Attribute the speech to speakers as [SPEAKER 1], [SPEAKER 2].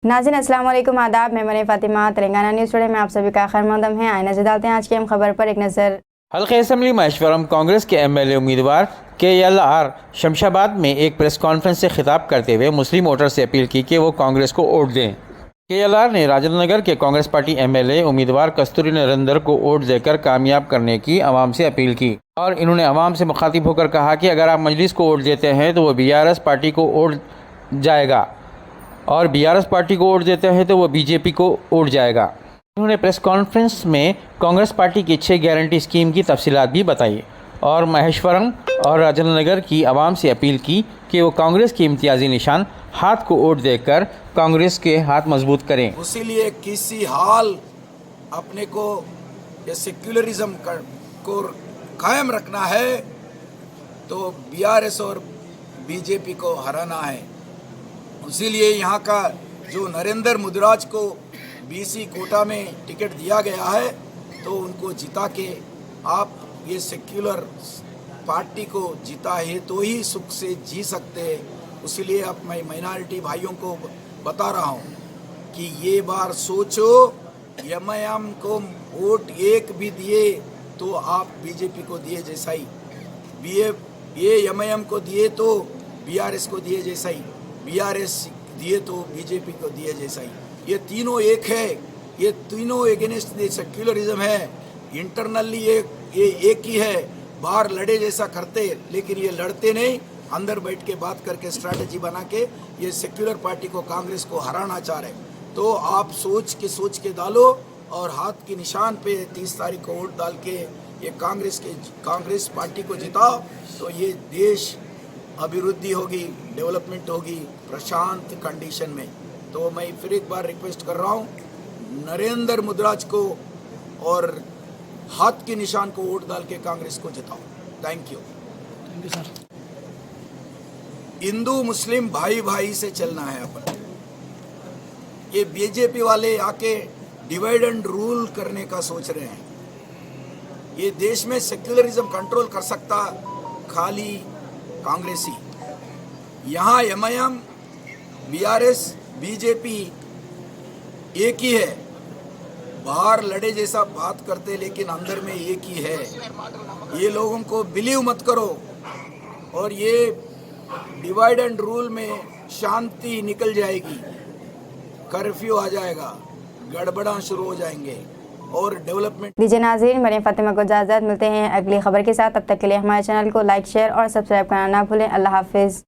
[SPEAKER 1] नाज़रीन अस्सलाम वालेकुम, आदाब। मैं मरीम फ़ातिमा, तेलंगाना न्यूज़ टुडे में आप सभी का खैर मकदम है। आइए नज़र डालते हैं आज की अहम खबर पर एक नज़र।
[SPEAKER 2] हल्के असम्बली महेश्वरम कांग्रेस के एमएलए उम्मीदवार KLR शमशाबाद में एक प्रेस कॉन्फ्रेंस से खिताब करते हुए मुस्लिम वोटर से अपील की कि वो कांग्रेस को वोट दें। KLR ने राजेंद्र नगर के कांग्रेस पार्टी एमएलए उम्मीदवार कस्तूरी नरेंद्र को वोट देकर कामयाब करने की आवाम से अपील की और इन्होंने आवाम से मुखातिब होकर कहा कि अगर आप मजलिस को वोट देते हैं तो वो BRS पार्टी को वोट जाएगा और BRS पार्टी को वोट देते हैं तो वो BJP को वोट जाएगा। उन्होंने प्रेस कॉन्फ्रेंस में कांग्रेस पार्टी की 6 गारंटी स्कीम की तफसीलात भी बताई और महेश्वरम और राजेंद्र नगर की आवाम से अपील की कि वो कांग्रेस की इम्तियाजी निशान हाथ को वोट देकर कांग्रेस के हाथ मजबूत करें।
[SPEAKER 3] इसीलिए किसी हाल अपने को ये सेक्युलरिज्म को कायम रखना है तो BRS और BJP को हराना है। इसीलिए यहाँ का जो नरेंद्र मुद्राज को BC कोटा में टिकट दिया गया है तो उनको जिता के आप ये सेक्युलर पार्टी को जिता है तो ही सुख से जी सकते हैं। इसीलिए अब मैं माइनॉरिटी भाइयों को बता रहा हूँ कि ये बार सोचो, MIM को वोट एक भी दिए तो आप BJP को दिए जैसा ही, ये MIM को दिए तो BRS को दिए जैसा ही, BRS दिए तो BJP को दिए जैसा ही। ये तीनों एक है, ये तीनों एगेंस्ट सेक्युलरिज्म है। इंटरनली ये एक ही है, बाहर लड़े जैसा करते लेकिन ये लड़ते नहीं, अंदर बैठ के बात करके स्ट्रैटेजी बना के ये सेक्युलर पार्टी को कांग्रेस को हराना चाह रहे। तो आप सोच के डालो और हाथ के निशान पे 30 तारीख को वोट डाल के ये कांग्रेस पार्टी को जिताओ तो ये देश अभिवृद्धि होगी, डेवलपमेंट होगी प्रशांत कंडीशन में। तो मैं फिर एक बार रिक्वेस्ट कर रहा हूँ नरेंद्र मुद्राज को और हाथ के निशान को वोट डाल के कांग्रेस को जिताओ। Thank you sir. हिंदू मुस्लिम भाई भाई से चलना है अपन। ये BJP वाले आके डिवाइड एंड रूल करने का सोच रहे हैं। ये देश में सेक्युलरिज्म कंट्रोल कर सकता खाली कांग्रेस ही। यहाँ MIM BRS BJP एक ही है, बाहर लड़े जैसा बात करते लेकिन अंदर में एक ही है। ये लोगों को बिलीव मत करो और ये डिवाइड एंड रूल में शांति निकल जाएगी, कर्फ्यू आ जाएगा, गड़बड़ा शुरू हो जाएंगे और डेवलपमेंट।
[SPEAKER 1] दीजिए नाज़रीन, मरीम फ़ातिमा को इजाज़त। मिलते हैं अगली खबर के साथ, तब तक के लिए हमारे चैनल को लाइक, शेयर और सब्सक्राइब करना ना भूलें। अल्लाह हाफिज़।